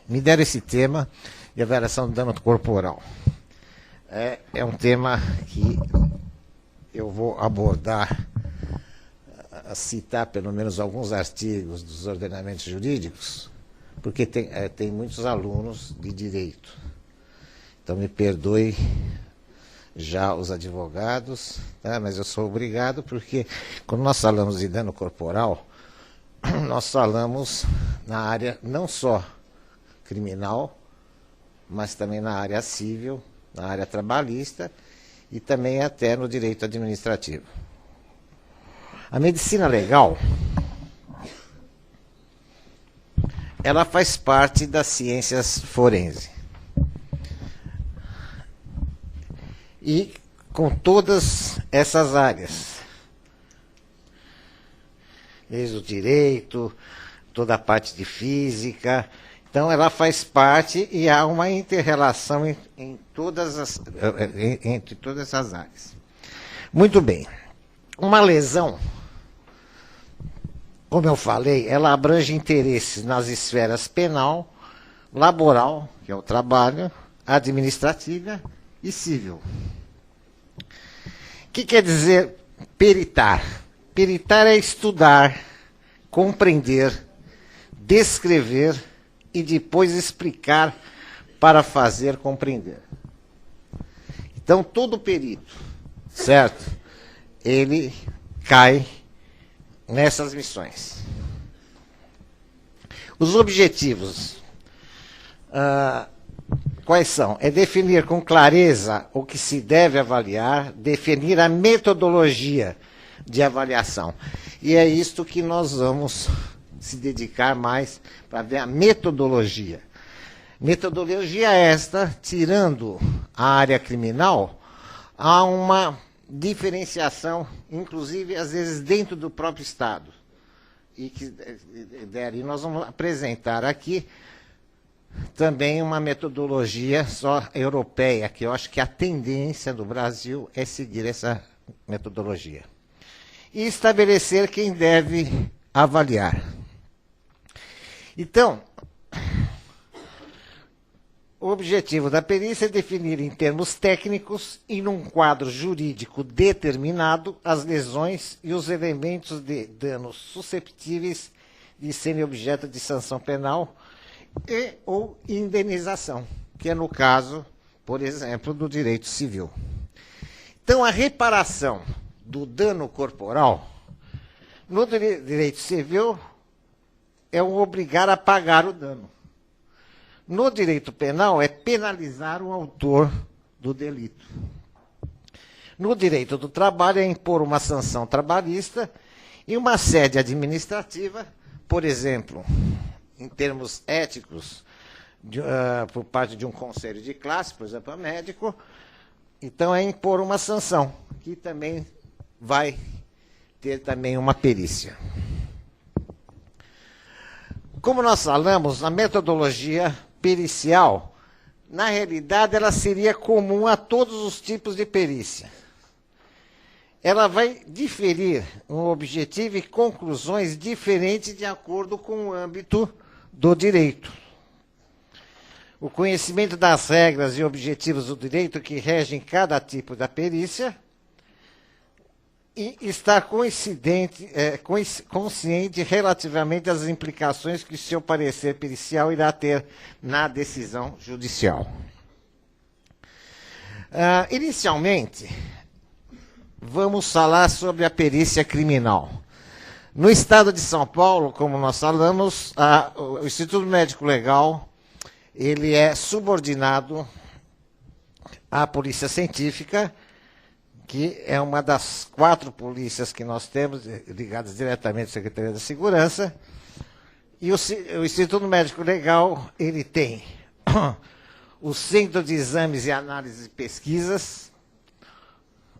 Me deram esse tema de avaliação do dano corporal. É um tema que eu vou abordar, citar pelo menos alguns artigos dos ordenamentos jurídicos, porque tem muitos alunos de direito. Então me perdoe já os advogados, tá? Mas eu sou obrigado porque quando nós falamos de dano corporal, nós falamos na área não só criminal, mas também na área civil, na área trabalhista e também até no direito administrativo. A medicina legal, ela faz parte das ciências forenses. E com todas essas áreas, desde o direito, toda a parte de física. Então, ela faz parte e há uma inter-relação entre todas as áreas. Muito bem. Uma lesão, como eu falei, ela abrange interesses nas esferas penal, laboral, que é o trabalho, administrativa e civil. O que quer dizer peritar? Peritar é estudar, compreender, descrever e depois explicar para fazer compreender. Então, todo perito, certo? Ele cai nessas missões. Os objetivos, quais são? É definir com clareza o que se deve avaliar, definir a metodologia de avaliação. E é isto que nós vamos se dedicar mais para ver a metodologia. Metodologia esta, tirando a área criminal, há uma diferenciação, inclusive às vezes dentro do próprio Estado. E nós vamos apresentar aqui também uma metodologia só europeia, que eu acho que a tendência do Brasil é seguir essa metodologia. E estabelecer quem deve avaliar. Então, o objetivo da perícia é definir em termos técnicos e num quadro jurídico determinado as lesões e os elementos de danos susceptíveis de serem objeto de sanção penal e ou indenização, que é no caso, por exemplo, do direito civil. Então, a reparação do dano corporal no direito civil é o obrigar a pagar o dano. No direito penal, é penalizar o autor do delito. No direito do trabalho, é impor uma sanção trabalhista e uma sede administrativa, por exemplo, em termos éticos, por parte de um conselho de classe, por exemplo, a médico. Então, é impor uma sanção, que também vai ter também uma perícia. Como nós falamos, a metodologia pericial, na realidade, ela seria comum a todos os tipos de perícia. Ela vai diferir um objetivo e conclusões diferentes de acordo com o âmbito do direito. O conhecimento das regras e objetivos do direito que regem cada tipo da perícia e estar consciente relativamente às implicações que seu parecer pericial irá ter na decisão judicial. Inicialmente, vamos falar sobre a perícia criminal. No estado de São Paulo, como nós falamos, o Instituto Médico Legal ele é subordinado à Polícia Científica, que é uma das 4 polícias que nós temos, ligadas diretamente à Secretaria da Segurança. E o Instituto Médico Legal, ele tem o Centro de Exames e Análises e Pesquisas,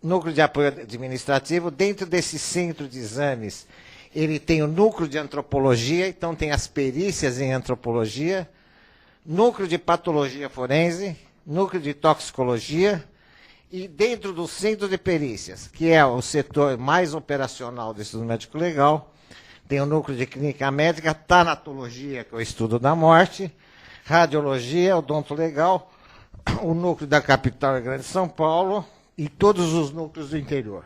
Núcleo de Apoio Administrativo. Dentro desse Centro de Exames, ele tem o Núcleo de Antropologia, então tem as perícias em Antropologia, Núcleo de Patologia Forense, Núcleo de Toxicologia. E dentro do Centro de Perícias, que é o setor mais operacional do Instituto Médico Legal, tem o Núcleo de Clínica Médica, Tanatologia, que é o estudo da morte, radiologia, odonto legal, o núcleo da capital é Grande São Paulo e todos os núcleos do interior.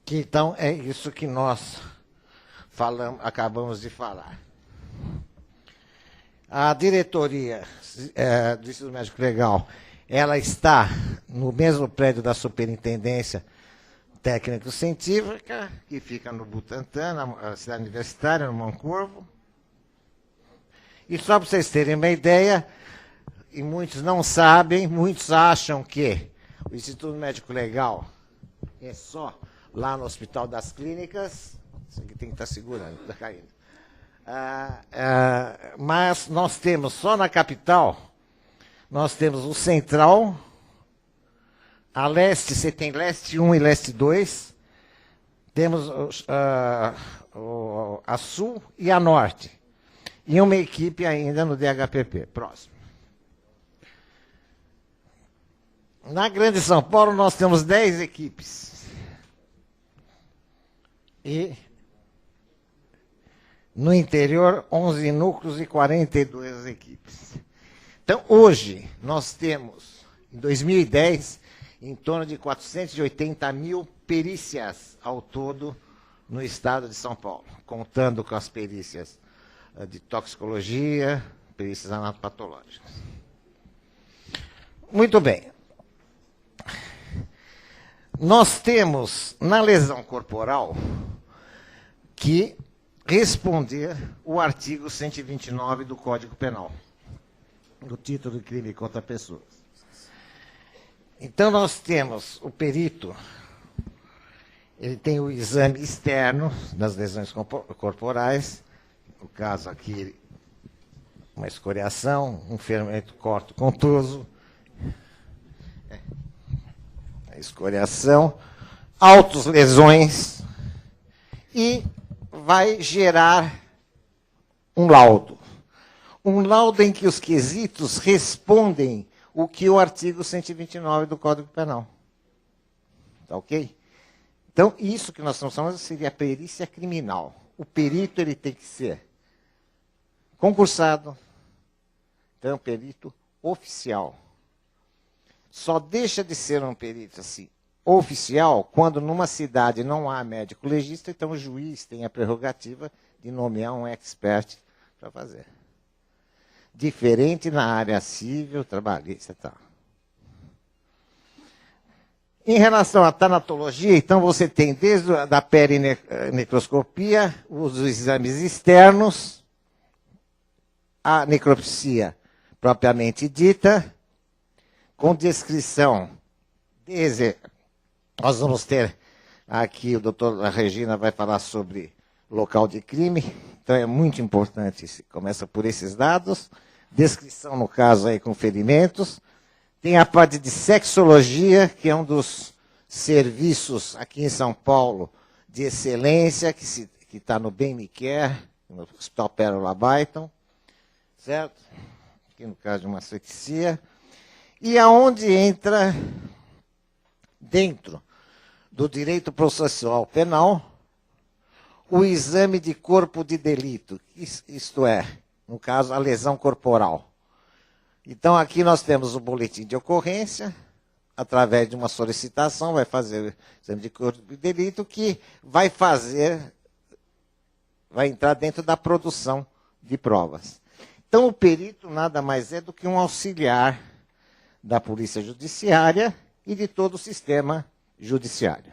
Que, então, é isso que nós acabamos de falar. A diretoria do Instituto Médico Legal, ela está no mesmo prédio da Superintendência Técnico-Científica, que fica no Butantã, na cidade universitária, no Mancorvo. E só para vocês terem uma ideia, e muitos não sabem, muitos acham que o Instituto Médico Legal é só lá no Hospital das Clínicas. Isso aqui tem que estar segurando, está caindo. Mas nós temos, só na capital, nós temos o Central, a Leste, você tem Leste 1 e Leste 2, temos a Sul e a Norte, e uma equipe ainda no DHPP. Próximo. Na Grande São Paulo, nós temos 10 equipes. E no interior, 11 núcleos e 42 equipes. Então, hoje, nós temos, em 2010, em torno de 480 mil perícias ao todo no estado de São Paulo, contando com as perícias de toxicologia, perícias anatopatológicas. Muito bem. Nós temos, na lesão corporal, que responder o artigo 129 do Código Penal, do título de crime contra pessoas. Então, nós temos o perito, ele tem o exame externo das lesões corporais, no caso aqui, uma escoriação, um ferimento corto-contuso, a escoriação, autolesões, e vai gerar um laudo. Um laudo em que os quesitos respondem o que o artigo 129 do Código Penal. Tá ok? Então, isso que nós estamos falando seria a perícia criminal. O perito ele tem que ser concursado, então é um perito oficial. Só deixa de ser um perito assim, oficial, quando numa cidade não há médico legista, então o juiz tem a prerrogativa de nomear um expert para fazer. Diferente na área civil, trabalhista e tal. Em relação à tanatologia, então você tem desde a da perinecroscopia, os exames externos, a necropsia propriamente dita, com descrição nós vamos ter aqui, o doutor Regina vai falar sobre local de crime, então é muito importante, começa por esses dados, descrição no caso aí com ferimentos, tem a parte de sexologia, que é um dos serviços aqui em São Paulo de excelência, que está no BMCare, no Hospital Pérola Byton, certo? Aqui no caso de uma asfixia. E aonde entra, dentro do direito processual penal, o exame de corpo de delito, isto é, no caso, a lesão corporal. Então, aqui nós temos o boletim de ocorrência, através de uma solicitação, vai fazer o exame de corpo de delito, que vai entrar dentro da produção de provas. Então, o perito nada mais é do que um auxiliar da Polícia Judiciária e de todo o sistema judiciário.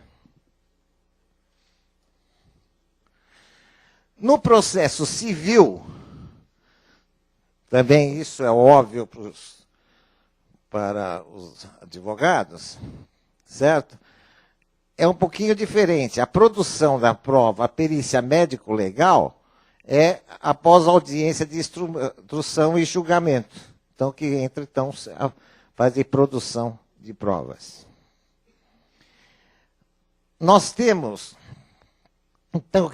No processo civil, também isso é óbvio para os advogados, certo? É um pouquinho diferente. A produção da prova, a perícia médico-legal, é após a audiência de instrução e julgamento. Então, que entra, então, a fazer produção de provas. Nós temos, então,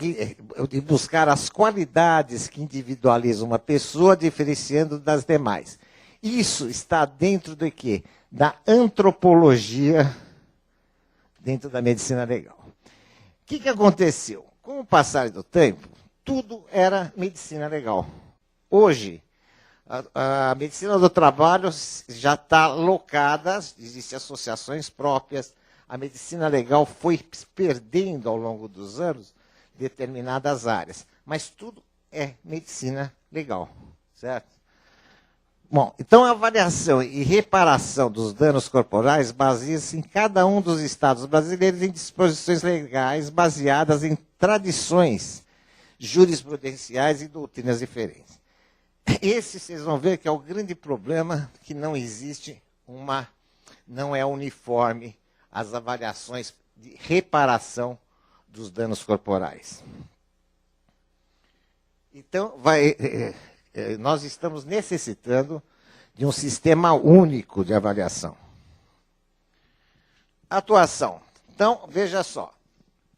de buscar as qualidades que individualizam uma pessoa, diferenciando das demais. Isso está dentro do quê? Da antropologia, dentro da medicina legal. O que aconteceu? Com o passar do tempo, tudo era medicina legal. Hoje, a medicina do trabalho já está locada, existem associações próprias, a medicina legal foi perdendo ao longo dos anos determinadas áreas, mas tudo é medicina legal, certo? Bom, então a avaliação e reparação dos danos corporais baseia-se em cada um dos estados brasileiros em disposições legais baseadas em tradições jurisprudenciais e doutrinas diferentes. Esse, vocês vão ver que é o grande problema, que não existe não é uniforme as avaliações de reparação dos danos corporais. Então, nós estamos necessitando de um sistema único de avaliação. Atuação. Então, veja só,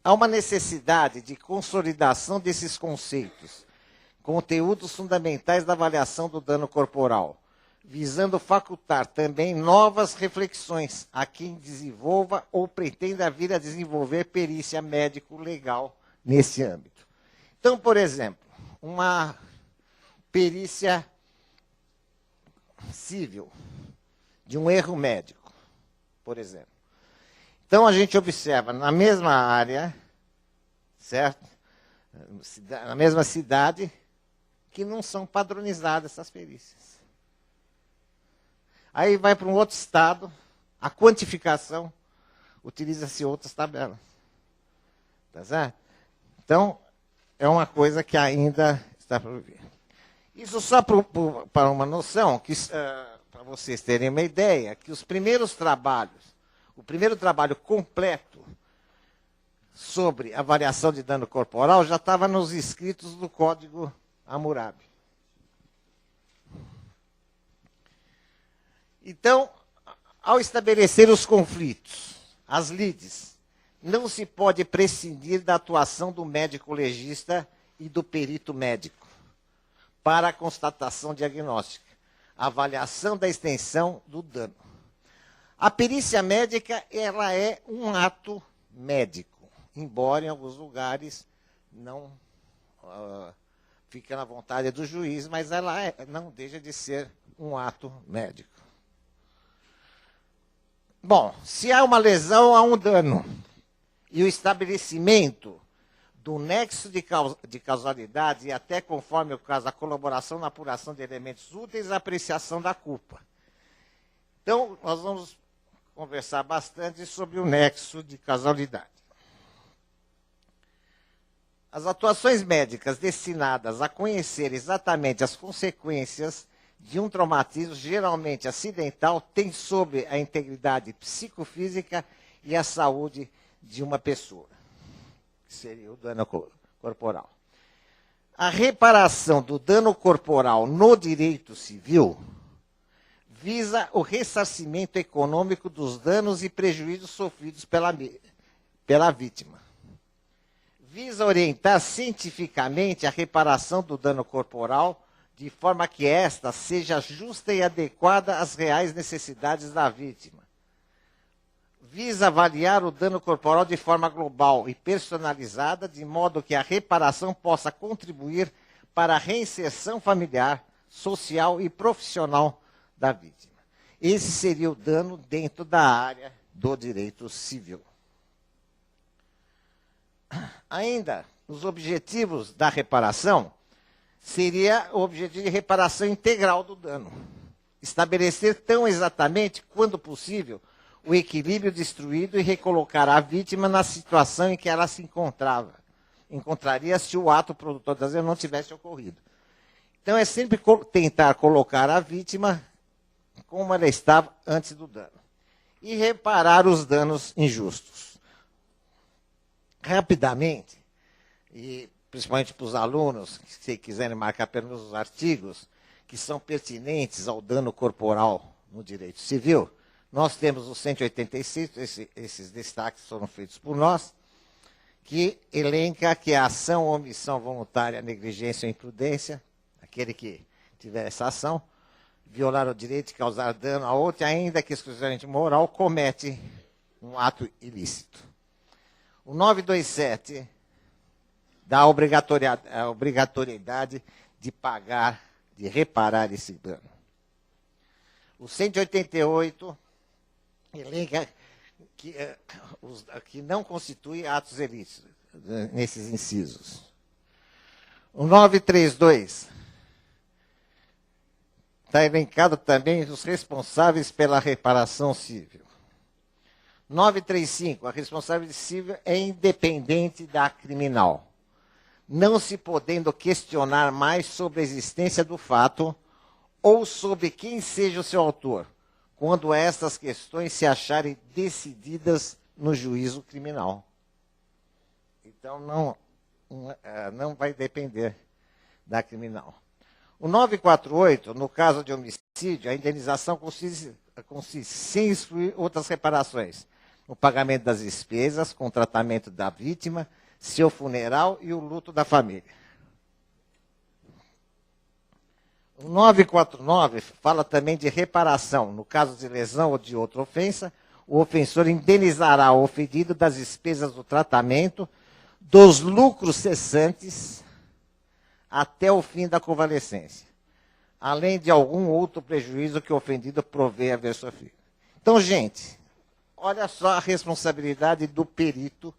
há uma necessidade de consolidação desses conceitos, conteúdos fundamentais da avaliação do dano corporal, visando facultar também novas reflexões a quem desenvolva ou pretenda vir a desenvolver perícia médico-legal nesse âmbito. Então, por exemplo, uma perícia civil de um erro médico, por exemplo. Então, a gente observa na mesma área, certo? Na mesma cidade, que não são padronizadas essas perícias. Aí vai para um outro estado, a quantificação, utiliza-se outras tabelas. Tá certo? Então, é uma coisa que ainda está por vir. Isso só para uma noção, para vocês terem uma ideia, que os primeiros trabalhos, o primeiro trabalho completo sobre avaliação de dano corporal já estava nos escritos do Código Hammurabi. Então, ao estabelecer os conflitos, as lides, não se pode prescindir da atuação do médico legista e do perito médico para a constatação diagnóstica, avaliação da extensão do dano. A perícia médica, ela é um ato médico, embora em alguns lugares não fique na vontade do juiz, mas ela não deixa de ser um ato médico. Bom, se há uma lesão, há um dano. E o estabelecimento do nexo de causalidade e até, conforme o caso, a colaboração na apuração de elementos úteis, a apreciação da culpa. Então, nós vamos conversar bastante sobre o nexo de causalidade. As atuações médicas destinadas a conhecer exatamente as consequências de um traumatismo, geralmente acidental, têm sobre a integridade psicofísica e a saúde de uma pessoa, que seria o dano corporal. A reparação do dano corporal no direito civil visa o ressarcimento econômico dos danos e prejuízos sofridos pela vítima. Visa orientar cientificamente a reparação do dano corporal de forma que esta seja justa e adequada às reais necessidades da vítima. Visa avaliar o dano corporal de forma global e personalizada, de modo que a reparação possa contribuir para a reinserção familiar, social e profissional da vítima. Esse seria o dano dentro da área do direito civil. Ainda, os objetivos da reparação seria o objetivo de reparação integral do dano. Estabelecer tão exatamente, quando possível, o equilíbrio destruído e recolocar a vítima na situação em que ela se encontraria se o ato produtor das leis não tivesse ocorrido. Então, é sempre tentar colocar a vítima como ela estava antes do dano. E reparar os danos injustos. Rapidamente, e principalmente para os alunos, que se quiserem marcar apenas os artigos, que são pertinentes ao dano corporal no direito civil, nós temos o 186, esses destaques foram feitos por nós, que elenca que a ação ou omissão voluntária, negligência ou imprudência, aquele que tiver essa ação, violar o direito de causar dano a outro, ainda que exclusivamente moral, comete um ato ilícito. O 927 dá a obrigatoriedade de pagar de reparar esse dano. O 188 elenca que não constitui atos ilícitos nesses incisos. O 932 está elencado também os responsáveis pela reparação civil. 935, a responsabilidade civil é independente da criminal, não se podendo questionar mais sobre a existência do fato ou sobre quem seja o seu autor, quando estas questões se acharem decididas no juízo criminal. Então, não vai depender da criminal. O 948, no caso de homicídio, a indenização consiste sem excluir outras reparações, no pagamento das despesas, com o tratamento da vítima, seu funeral e o luto da família. O 949 fala também de reparação. No caso de lesão ou de outra ofensa, o ofensor indenizará o ofendido das despesas do tratamento, dos lucros cessantes até o fim da convalescência, além de algum outro prejuízo que o ofendido provê haver sofrido. Então, gente, olha só a responsabilidade do perito,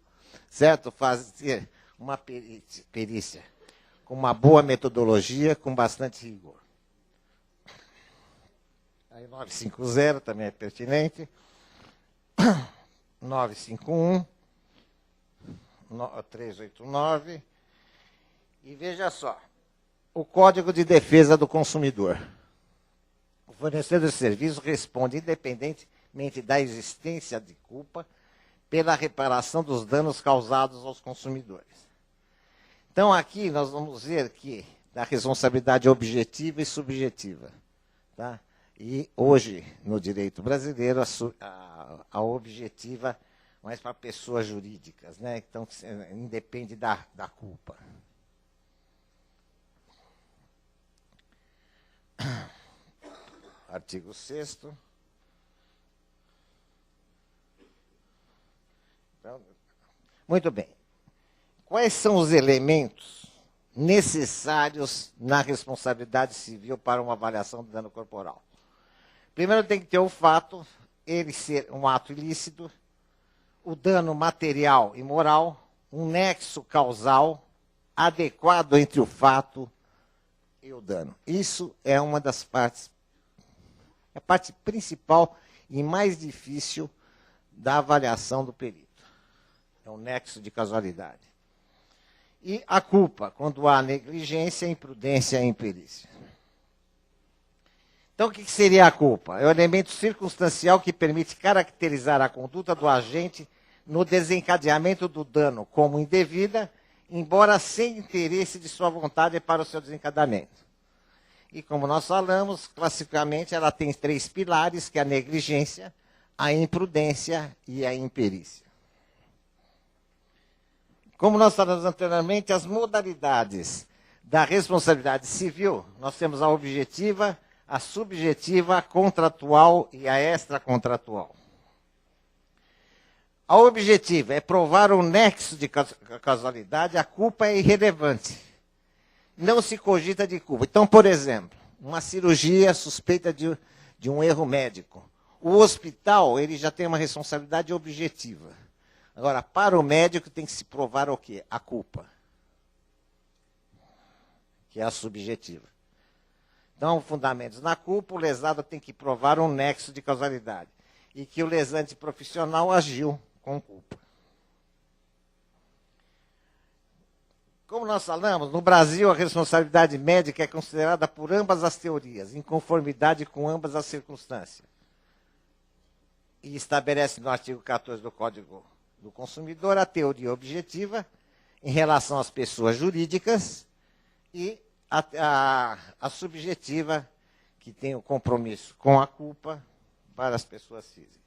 certo? Fazer uma perícia com uma boa metodologia, com bastante rigor. Aí 950 também é pertinente. 951, 389. E veja só, o Código de Defesa do Consumidor. O fornecedor de serviço responde independentemente da existência de culpa pela reparação dos danos causados aos consumidores. Então, aqui nós vamos ver que da responsabilidade objetiva e subjetiva. Tá? E hoje, no direito brasileiro, a objetiva mais para pessoas jurídicas, né? Então, independe da culpa. Artigo 6º. Então, muito bem. Quais são os elementos necessários na responsabilidade civil para uma avaliação do dano corporal? Primeiro tem que ter o fato, ele ser um ato ilícito, o dano material e moral, um nexo causal adequado entre o fato e o dano. Isso é uma das partes, a parte principal e mais difícil da avaliação do perito. É o nexo de causalidade. E a culpa, quando há negligência, imprudência e imperícia. Então, o que seria a culpa? É o elemento circunstancial que permite caracterizar a conduta do agente no desencadeamento do dano como indevida, embora sem interesse de sua vontade para o seu desencadeamento. E como nós falamos, classicamente ela tem 3 pilares, que é a negligência, a imprudência e a imperícia. Como nós falamos anteriormente, as modalidades da responsabilidade civil, nós temos a objetiva, a subjetiva, a contratual e a extracontratual. A objetiva é provar o nexo de causalidade, a culpa é irrelevante. Não se cogita de culpa. Então, por exemplo, uma cirurgia suspeita de um erro médico. O hospital ele já tem uma responsabilidade objetiva. Agora, para o médico tem que se provar o quê? A culpa, que é a subjetiva. Então, fundamentos na culpa, o lesado tem que provar um nexo de causalidade e que o lesante profissional agiu com culpa. Como nós falamos, no Brasil a responsabilidade médica é considerada por ambas as teorias, em conformidade com ambas as circunstâncias. E estabelece no artigo 14 do Código do Consumidor a teoria objetiva em relação às pessoas jurídicas e a subjetiva, que tem o compromisso com a culpa para as pessoas físicas.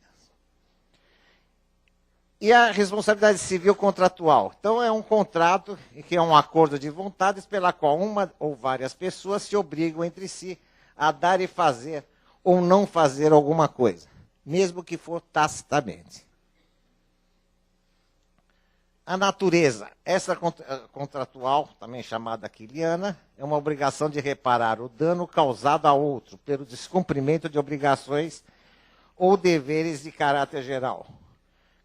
E a responsabilidade civil contratual. Então, é um contrato, que é um acordo de vontades pela qual uma ou várias pessoas se obrigam entre si a dar e fazer ou não fazer alguma coisa, mesmo que for tacitamente. A natureza, essa contratual, também chamada aquiliana, é uma obrigação de reparar o dano causado a outro pelo descumprimento de obrigações ou deveres de caráter geral,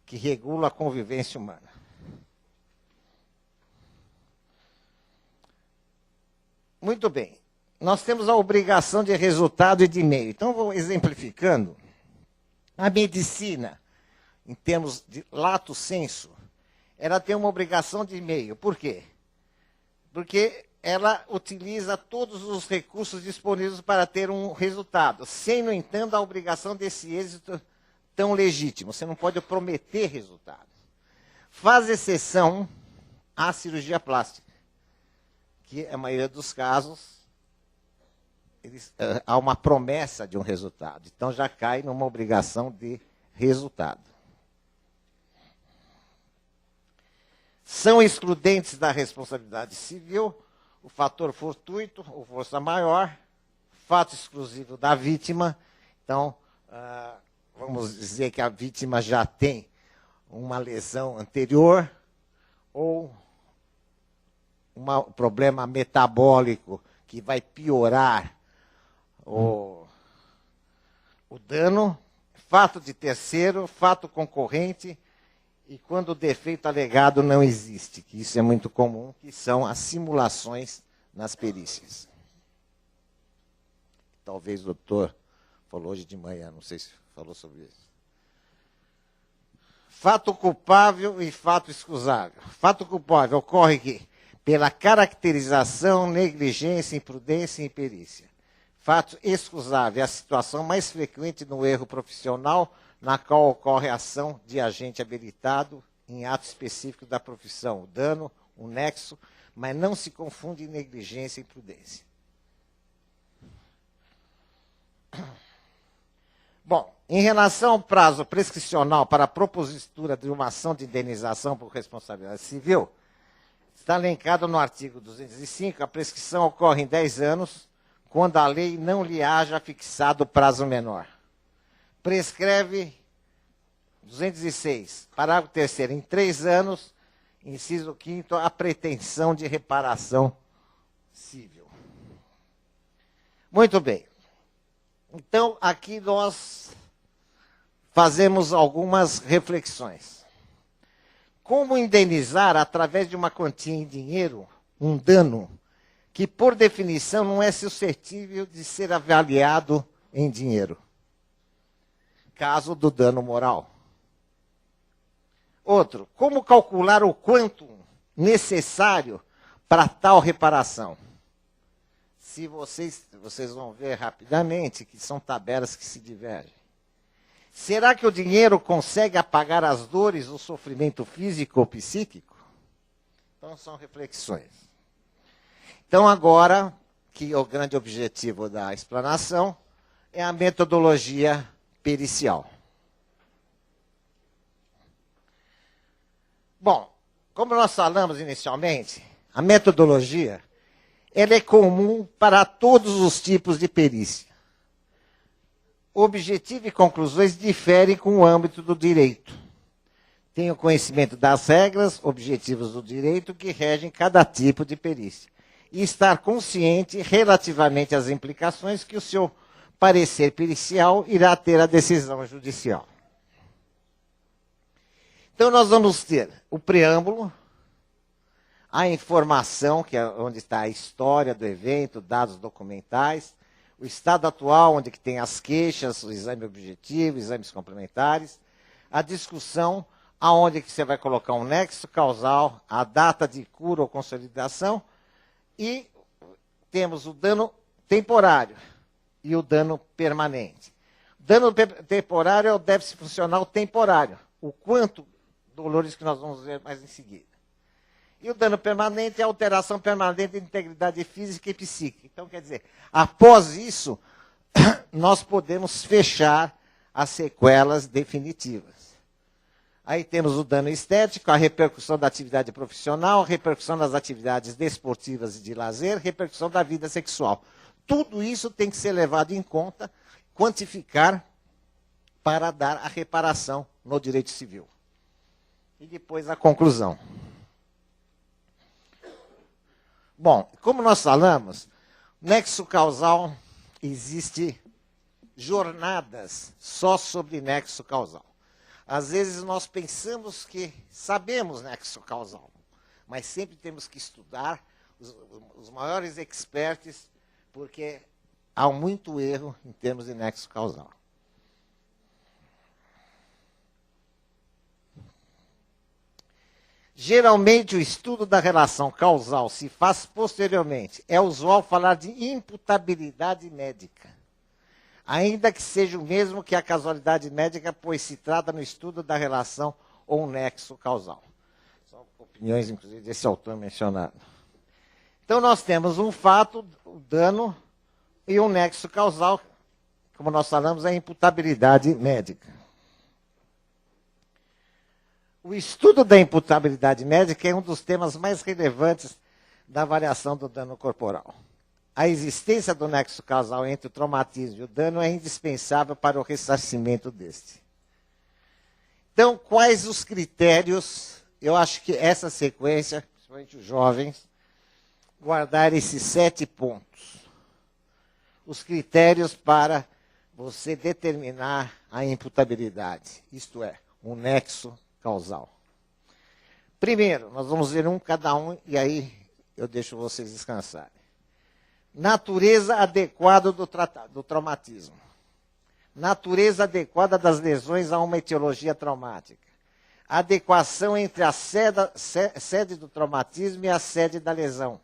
que regula a convivência humana. Muito bem. Nós temos a obrigação de resultado e de meio. Então, vou exemplificando. A medicina, em termos de lato sensu, ela tem uma obrigação de meio. Por quê? Porque ela utiliza todos os recursos disponíveis para ter um resultado, sem, no entanto, a obrigação desse êxito tão legítimo. Você não pode prometer resultado. Faz exceção à cirurgia plástica, que, na maioria dos casos, há uma promessa de um resultado. Então, já cai numa obrigação de resultado. São excludentes da responsabilidade civil o fator fortuito ou força maior, fato exclusivo da vítima. Então, vamos dizer que a vítima já tem uma lesão anterior ou um problema metabólico que vai piorar o dano, fato de terceiro, fato concorrente, e quando o defeito alegado não existe, que isso é muito comum, que são as simulações nas perícias. Talvez o doutor falou hoje de manhã, não sei se falou sobre isso. Fato culpável e fato excusável. Fato culpável ocorre que, pela caracterização, negligência, imprudência e imperícia. Fato excusável é a situação mais frequente no erro profissional, na qual ocorre a ação de agente habilitado em ato específico da profissão, o dano, o nexo, mas não se confunde negligência e imprudência. Bom, em relação ao prazo prescricional para a propositura de uma ação de indenização por responsabilidade civil, está elencado no artigo 205, a prescrição ocorre em 10 anos, quando a lei não lhe haja fixado prazo menor. Prescreve 206, parágrafo 3º, em 3 anos, inciso 5º, a pretensão de reparação civil. Muito bem. Então, aqui nós fazemos algumas reflexões. Como indenizar, através de uma quantia em dinheiro, um dano que, por definição, não é suscetível de ser avaliado em dinheiro? Caso do dano moral. Outro, como calcular o quanto necessário para tal reparação? Se vocês vão ver rapidamente que são tabelas que se divergem. Será que o dinheiro consegue apagar as dores, o sofrimento físico ou psíquico? Então, são reflexões. Então, agora, que o grande objetivo da explanação é a metodologia pericial. Bom, como nós falamos inicialmente, a metodologia ela é comum para todos os tipos de perícia. O objetivo e conclusões diferem com o âmbito do direito. Tem o conhecimento das regras, objetivos do direito que regem cada tipo de perícia. E estar consciente relativamente às implicações que o seu parecer pericial irá ter a decisão judicial. Então, nós vamos ter o preâmbulo, a informação, que é onde está a história do evento, dados documentais, o estado atual, onde que tem as queixas, o exame objetivo, exames complementares, a discussão, aonde que você vai colocar um nexo causal, a data de cura ou consolidação, e temos o dano temporário e o dano permanente. Dano temporário é o déficit funcional temporário, o quanto dolores que nós vamos ver mais em seguida. E o dano permanente é a alteração permanente de integridade física e psíquica. Então, quer dizer, após isso, nós podemos fechar as sequelas definitivas. Aí temos o dano estético, a repercussão da atividade profissional, a repercussão das atividades desportivas e de lazer, repercussão da vida sexual. Tudo isso tem que ser levado em conta, quantificar, para dar a reparação no direito civil. e depois a conclusão. Bom, como nós falamos, nexo causal, existe jornadas só sobre nexo causal. Às vezes nós pensamos que sabemos nexo causal, mas sempre temos que estudar os maiores experts, porque há muito erro em termos de nexo causal. Geralmente, o estudo da relação causal se faz posteriormente. É usual falar de imputabilidade médica, ainda que seja o mesmo que a causalidade médica, pois se trata no estudo da relação ou nexo causal. São opiniões, inclusive, desse autor mencionado. Então, nós temos um fato, o dano, e um nexo causal, como nós falamos, a imputabilidade médica. O estudo da imputabilidade médica é um dos temas mais relevantes da avaliação do dano corporal. A existência do nexo causal entre o traumatismo e o dano é indispensável para o ressarcimento deste. Então, quais os critérios? Eu acho que essa sequência, principalmente os jovens, guardar esses 7 pontos. Os critérios para você determinar a imputabilidade, isto é, um nexo causal. Primeiro, nós vamos ver cada um, e aí eu deixo vocês descansarem. Natureza adequada do traumatismo. Natureza adequada das lesões a uma etiologia traumática. Adequação entre a sede do traumatismo e a sede da lesão.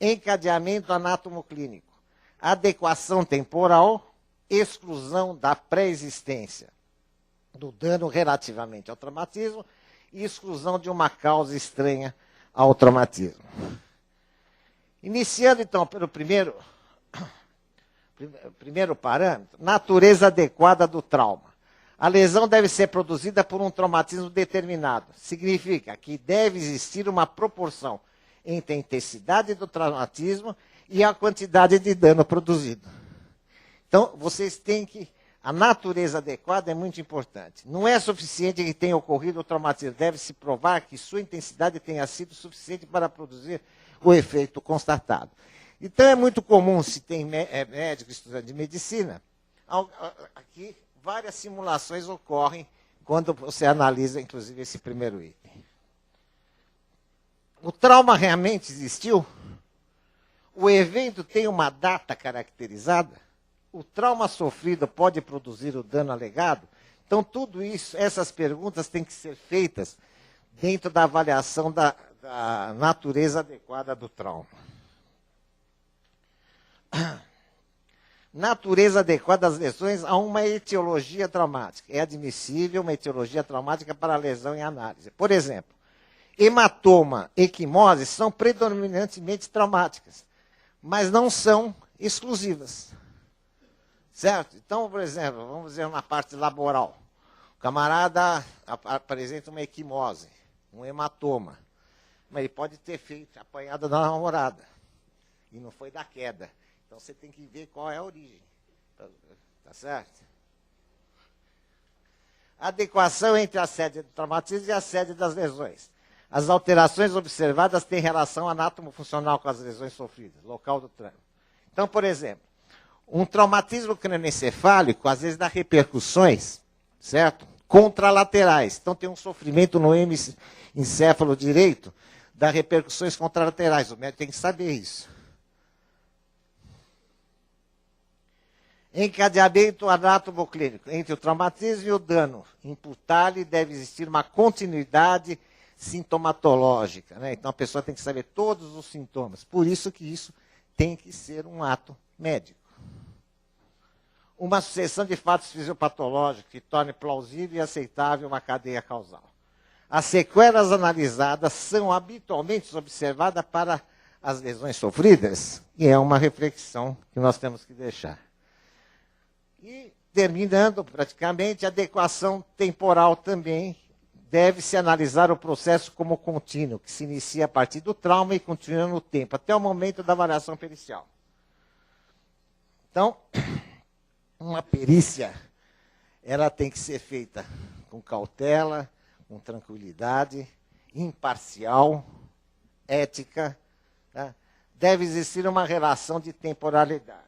Encadeamento anatomoclínico. Adequação temporal. Exclusão da pré-existência do dano relativamente ao traumatismo e exclusão de uma causa estranha ao traumatismo. Iniciando, então, pelo primeiro parâmetro, natureza adequada do trauma. A lesão deve ser produzida por um traumatismo determinado. Significa que deve existir uma proporção entre a intensidade do traumatismo e a quantidade de dano produzido. Então, vocês têm que... A natureza adequada é muito importante. Não é suficiente que tenha ocorrido o traumatismo. Deve-se provar que sua intensidade tenha sido suficiente para produzir o efeito constatado. Então, é muito comum, se tem médico estudante de medicina, aqui várias simulações ocorrem quando você analisa, inclusive, esse primeiro item. O trauma realmente existiu? O evento tem uma data caracterizada? O trauma sofrido pode produzir o dano alegado? Então, tudo isso, essas perguntas têm que ser feitas dentro da avaliação da natureza adequada do trauma. Natureza adequada das lesões a uma etiologia traumática. É admissível uma etiologia traumática para a lesão em análise. Por exemplo, hematoma e equimose são predominantemente traumáticas, mas não são exclusivas. Certo? Então, por exemplo, vamos dizer na parte laboral. O camarada apresenta uma equimose, um hematoma. Mas ele pode ter feito apanhada da namorada. E não foi da queda. Então, você tem que ver qual é a origem. Tá certo? Adequação entre a sede do traumatismo e a sede das lesões. As alterações observadas têm relação anatomofuncional com as lesões sofridas, local do trauma. Então, por exemplo, um traumatismo crânioencefálico, às vezes, dá repercussões, certo? Contralaterais. Então, tem um sofrimento no encéfalo direito, dá repercussões contralaterais. O médico tem que saber isso. Encadeamento anatomoclínico. Entre o traumatismo e o dano imputável deve existir uma continuidade sintomatológica. Né? Então, a pessoa tem que saber todos os sintomas. Por isso que isso tem que ser um ato médico. Uma sucessão de fatos fisiopatológicos que torne plausível e aceitável uma cadeia causal. As sequelas analisadas são habitualmente observadas para as lesões sofridas, e é uma reflexão que nós temos que deixar. E, terminando, praticamente, a adequação temporal também deve-se analisar o processo como contínuo, que se inicia a partir do trauma e continua no tempo, até o momento da avaliação pericial. Então, uma perícia, ela tem que ser feita com cautela, com tranquilidade, imparcial, ética. Tá? Deve existir uma relação de temporalidade.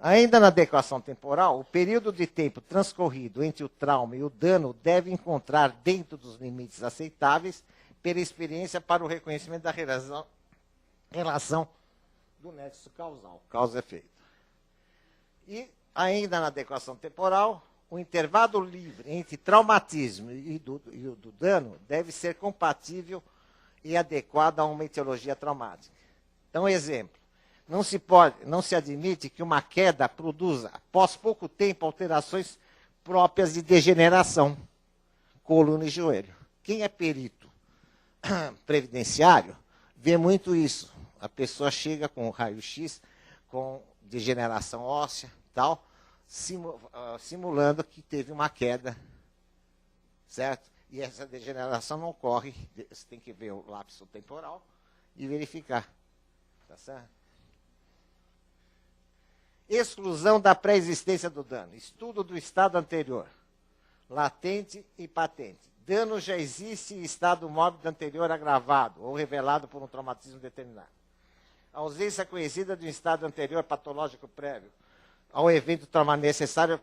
Ainda na adequação temporal, o período de tempo transcorrido entre o trauma e o dano deve encontrar dentro dos limites aceitáveis pela experiência para o reconhecimento da relação do nexo causal, causa-efeito. E, ainda na adequação temporal, o intervalo livre entre traumatismo e o do dano deve ser compatível e adequado a uma etiologia traumática. Então, exemplo, não se admite que uma queda produza, após pouco tempo, alterações próprias de degeneração, coluna e joelho. Quem é perito previdenciário vê muito isso. A pessoa chega com raio-x, com degeneração óssea, tal, simulando que teve uma queda, certo? E essa degeneração não ocorre, você tem que ver o lapso temporal e verificar, tá certo? Exclusão da pré-existência do dano. Estudo do estado anterior, latente e patente. Dano já existe em estado mórbido anterior agravado ou revelado por um traumatismo determinado. A ausência conhecida de um estado anterior patológico prévio ao evento traumático necessário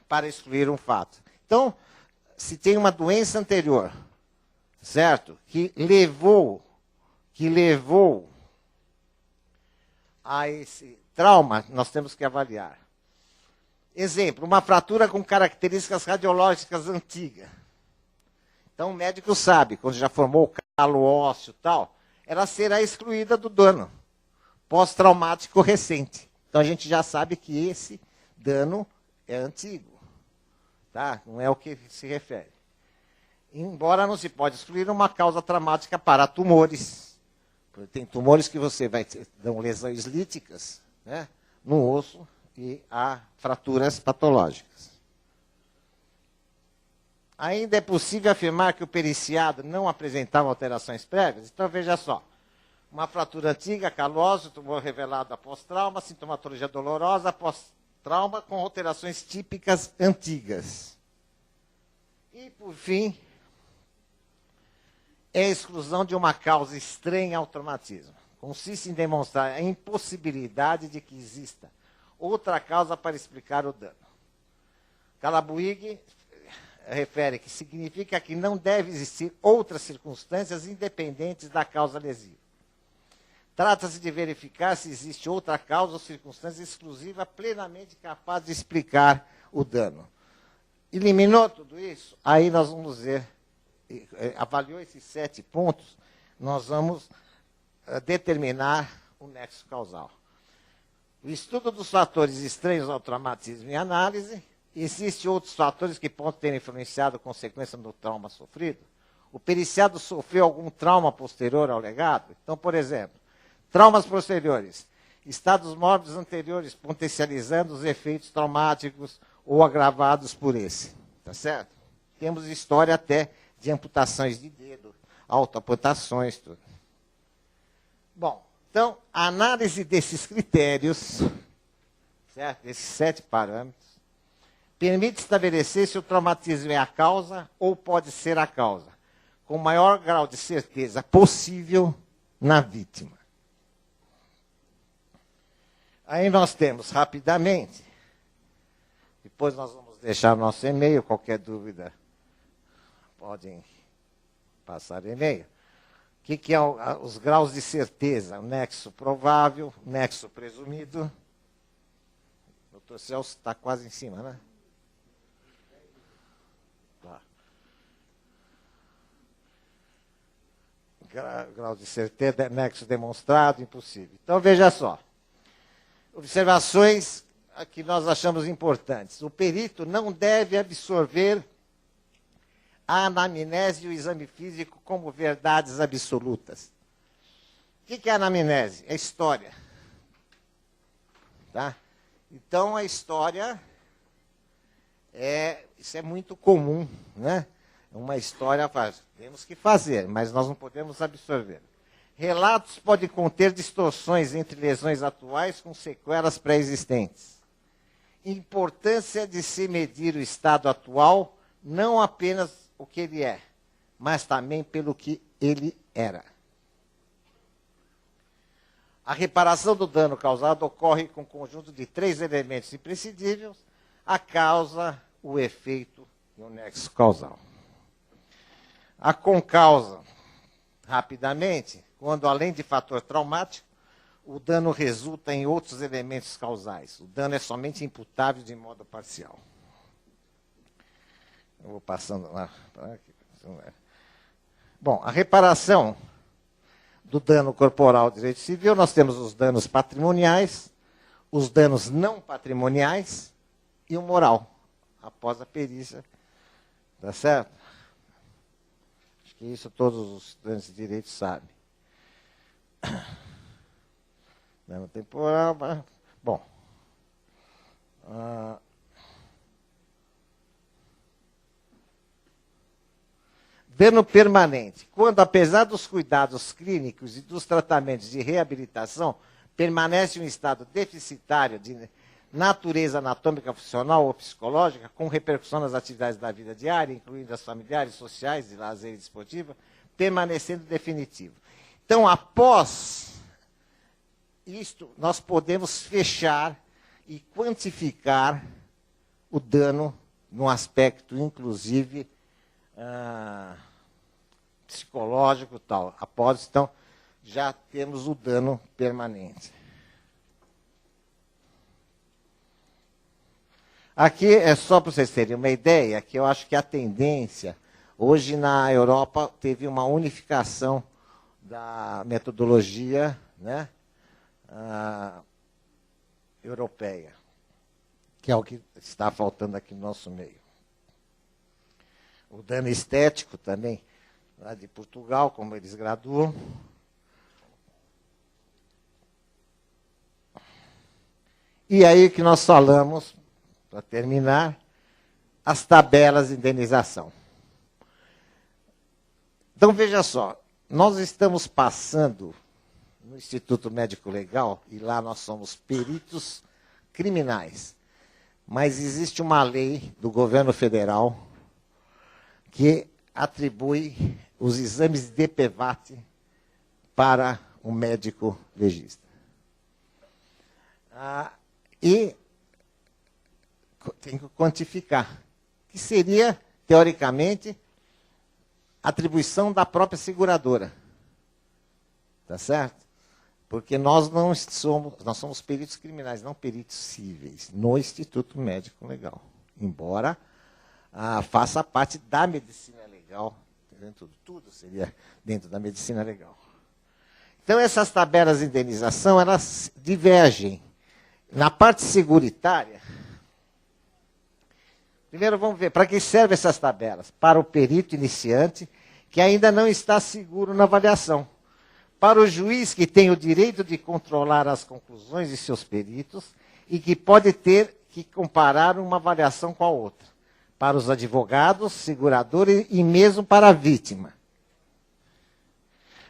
para excluir um fato. Então, se tem uma doença anterior, certo? Que levou a esse trauma, nós temos que avaliar. Exemplo, uma fratura com características radiológicas antigas. Então, o médico sabe, quando já formou o calo ósseo e tal, ela será excluída do dano pós-traumático recente. Então, a gente já sabe que esse dano é antigo. Tá? Não é o que se refere. Embora não se pode excluir uma causa traumática para tumores. Tem tumores que você vai ter, dão lesões líticas, né, no osso e há fraturas patológicas. Ainda é possível afirmar que o periciado não apresentava alterações prévias? Então, veja só. Uma fratura antiga, calosa, tumor revelado após trauma, sintomatologia dolorosa após trauma, com alterações típicas antigas. E, por fim, é a exclusão de uma causa estranha ao traumatismo. Consiste em demonstrar a impossibilidade de que exista outra causa para explicar o dano. Calabuig refere que significa que não deve existir outras circunstâncias independentes da causa lesiva. Trata-se de verificar se existe outra causa ou circunstância exclusiva plenamente capaz de explicar o dano. Eliminou tudo isso? Aí nós vamos ver, avaliou esses 7 pontos, nós vamos determinar o nexo causal. O estudo dos fatores estranhos ao traumatismo e análise. Existem outros fatores que podem ter influenciado a consequência do trauma sofrido? O periciado sofreu algum trauma posterior ao legado? Então, por exemplo, traumas posteriores, estados mórbidos anteriores potencializando os efeitos traumáticos ou agravados por esse. Tá certo? Temos história até de amputações de dedo, autoamputações, tudo. Bom, então, a análise desses critérios, certo? Esses 7 parâmetros, permite estabelecer se o traumatismo é a causa ou pode ser a causa, com o maior grau de certeza possível na vítima. Aí nós temos, rapidamente, depois nós vamos deixar o nosso e-mail, qualquer dúvida, podem passar e-mail. O que é os graus de certeza? O nexo provável, nexo presumido. O doutor Celso está quase em cima, né? Tá. Grau de certeza, nexo demonstrado, impossível. Então, veja só. Observações que nós achamos importantes. O perito não deve absorver a anamnese e o exame físico como verdades absolutas. O que é a anamnese? É história. Tá? Então, a história, isso é muito comum, né? Uma história, temos que fazer, mas nós não podemos absorver. Relatos podem conter distorções entre lesões atuais com sequelas pré-existentes. Importância de se medir o estado atual, não apenas o que ele é, mas também pelo que ele era. A reparação do dano causado ocorre com um conjunto de 3 elementos imprescindíveis: a causa, o efeito e o nexo causal. A concausa, rapidamente, quando além de fator traumático, o dano resulta em outros elementos causais. O dano é somente imputável de modo parcial. Eu vou passando lá. Bom, a reparação do dano corporal do direito civil, nós temos os danos patrimoniais, os danos não patrimoniais e o moral, após a perícia. Tá certo? Acho que isso todos os estudantes de direito sabem. Dano temporal, mas, bom. Dano permanente. Quando, apesar dos cuidados clínicos e dos tratamentos de reabilitação, permanece um estado deficitário de natureza anatômica, funcional ou psicológica, com repercussão nas atividades da vida diária, incluindo as familiares, sociais, de lazer e desportiva, permanecendo definitivo. Então, após isto, nós podemos fechar e quantificar o dano no aspecto, inclusive, psicológico e tal. Após, então, já temos o dano permanente. Aqui é só para vocês terem uma ideia, que eu acho que a tendência, hoje na Europa, teve uma unificação da metodologia, né, europeia, que é o que está faltando aqui no nosso meio. O dano estético também, lá de Portugal, como eles graduam. E aí que nós falamos, para terminar, as tabelas de indenização. Então, veja só, nós estamos passando no Instituto Médico Legal, e lá nós somos peritos criminais, mas existe uma lei do governo federal que atribui os exames de DPVAT para o médico legista. E tem que quantificar, que seria, teoricamente, atribuição da própria seguradora. Tá certo? Porque nós somos peritos criminais, não peritos cíveis, no Instituto Médico Legal. Embora faça parte da medicina legal, tudo seria dentro da medicina legal. Então, essas tabelas de indenização, elas divergem. Na parte seguritária, primeiro vamos ver, para que servem essas tabelas? Para o perito iniciante, que ainda não está seguro na avaliação. Para o juiz, que tem o direito de controlar as conclusões de seus peritos e que pode ter que comparar uma avaliação com a outra. Para os advogados, seguradores e mesmo para a vítima.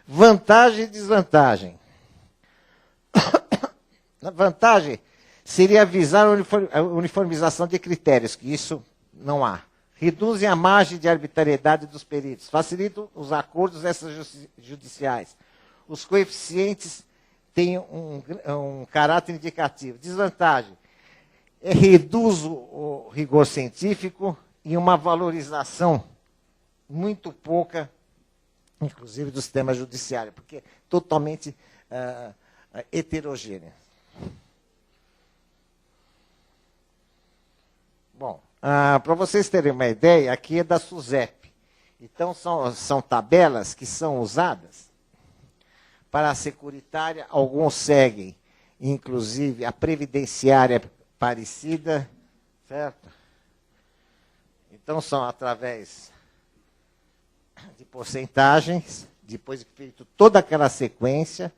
Vantagem e desvantagem. A vantagem seria visar a uniformização de critérios, que isso não há. Reduzem a margem de arbitrariedade dos peritos, facilitam os acordos extrajudiciais. Os coeficientes têm um caráter indicativo. Desvantagem: reduz o rigor científico e uma valorização muito pouca, inclusive, do sistema judiciário, porque é totalmente heterogêneo. Bom, para vocês terem uma ideia, aqui é da SUSEP. Então, são tabelas que são usadas para a securitária. Alguns seguem, inclusive, a previdenciária parecida, certo? Então, são através de porcentagens, depois de feito toda aquela sequência,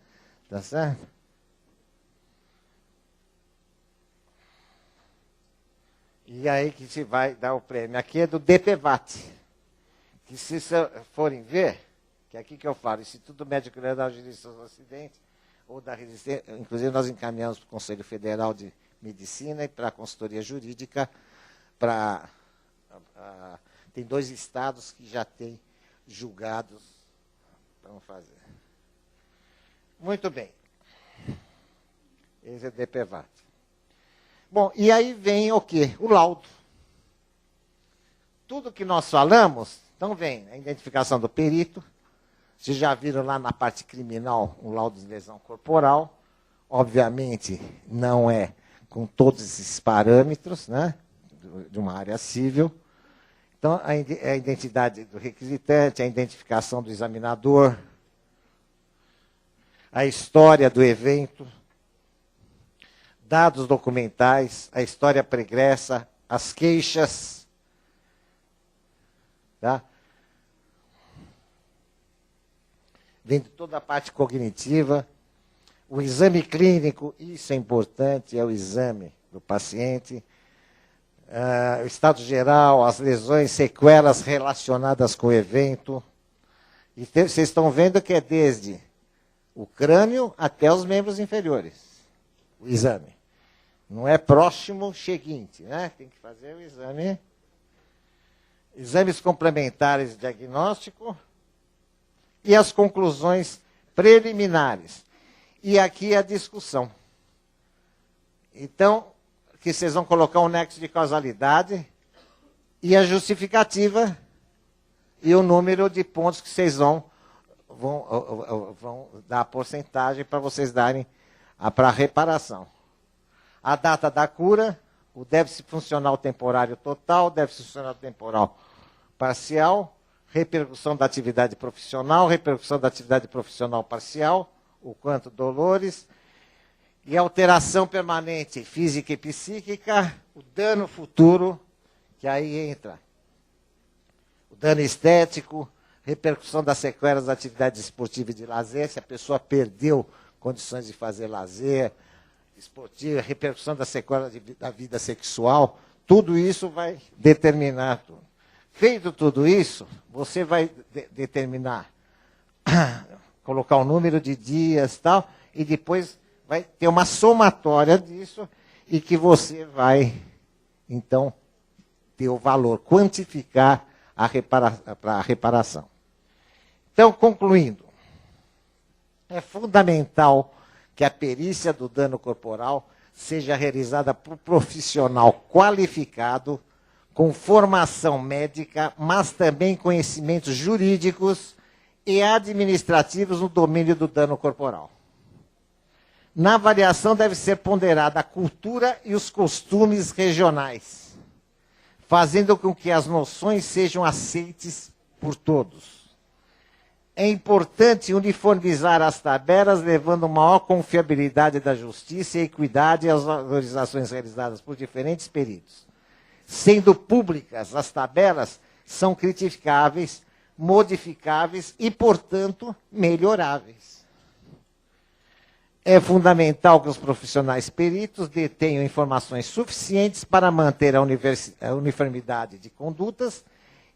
tá certo? E aí que se vai dar o prêmio. Aqui é do DPVAT. Que se forem ver, que é aqui que eu falo, Instituto Médico Legal de Justiça do Ocidente, ou da resistência, inclusive nós encaminhamos para o Conselho Federal de Medicina e para a consultoria jurídica para Tem 2 estados que já têm julgados. Vamos fazer. Muito bem. Esse é DPVAT. Bom, e aí vem o quê? O laudo. Tudo que nós falamos, então vem a identificação do perito. Vocês já viram lá na parte criminal um laudo de lesão corporal. Obviamente, não é com todos esses parâmetros, né, de uma área civil. Então, a identidade do requisitante, a identificação do examinador, a história do evento, dados documentais, a história pregressa, as queixas, tá? Vem de toda a parte cognitiva, o exame clínico, isso é importante, é o exame do paciente, o estado geral, as lesões, sequelas relacionadas com o evento. E vocês estão vendo que é desde o crânio até os membros inferiores, o exame. Não é próximo seguinte, né? Tem que fazer o exame. Exames complementares de diagnóstico e as conclusões preliminares. E aqui a discussão. Então, que vocês vão colocar um nexo de causalidade e a justificativa e o número de pontos que vocês vão dar a porcentagem para vocês darem para a reparação. A data da cura, o déficit funcional temporário total, déficit funcional temporal parcial, repercussão da atividade profissional parcial, o quanto dolores, e alteração permanente física e psíquica, o dano futuro, que aí entra o dano estético, repercussão das sequelas da atividade esportiva e de lazer, se a pessoa perdeu condições de fazer lazer esportiva, repercussão da sequela da vida sexual, tudo isso vai determinar tudo. Feito tudo isso, você vai determinar, colocar o número de dias e tal, e depois vai ter uma somatória disso e que você vai, então, ter o valor, quantificar para a reparação. Então, concluindo, é fundamental que a perícia do dano corporal seja realizada por profissional qualificado, com formação médica, mas também conhecimentos jurídicos e administrativos no domínio do dano corporal. Na avaliação deve ser ponderada a cultura e os costumes regionais, fazendo com que as noções sejam aceites por todos. É importante uniformizar as tabelas, levando maior confiabilidade da justiça e equidade às valorizações realizadas por diferentes peritos. Sendo públicas, as tabelas são criticáveis, modificáveis e, portanto, melhoráveis. É fundamental que os profissionais peritos detenham informações suficientes para manter a uniformidade de condutas,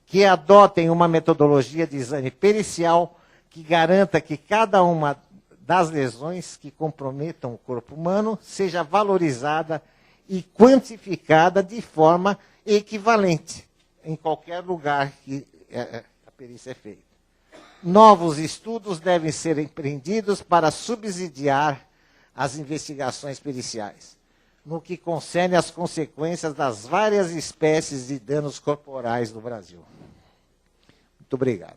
que adotem uma metodologia de exame pericial que garanta que cada uma das lesões que comprometam o corpo humano seja valorizada e quantificada de forma equivalente em qualquer lugar que a perícia é feita. Novos estudos devem ser empreendidos para subsidiar as investigações periciais, no que concerne às consequências das várias espécies de danos corporais no Brasil. Muito obrigado.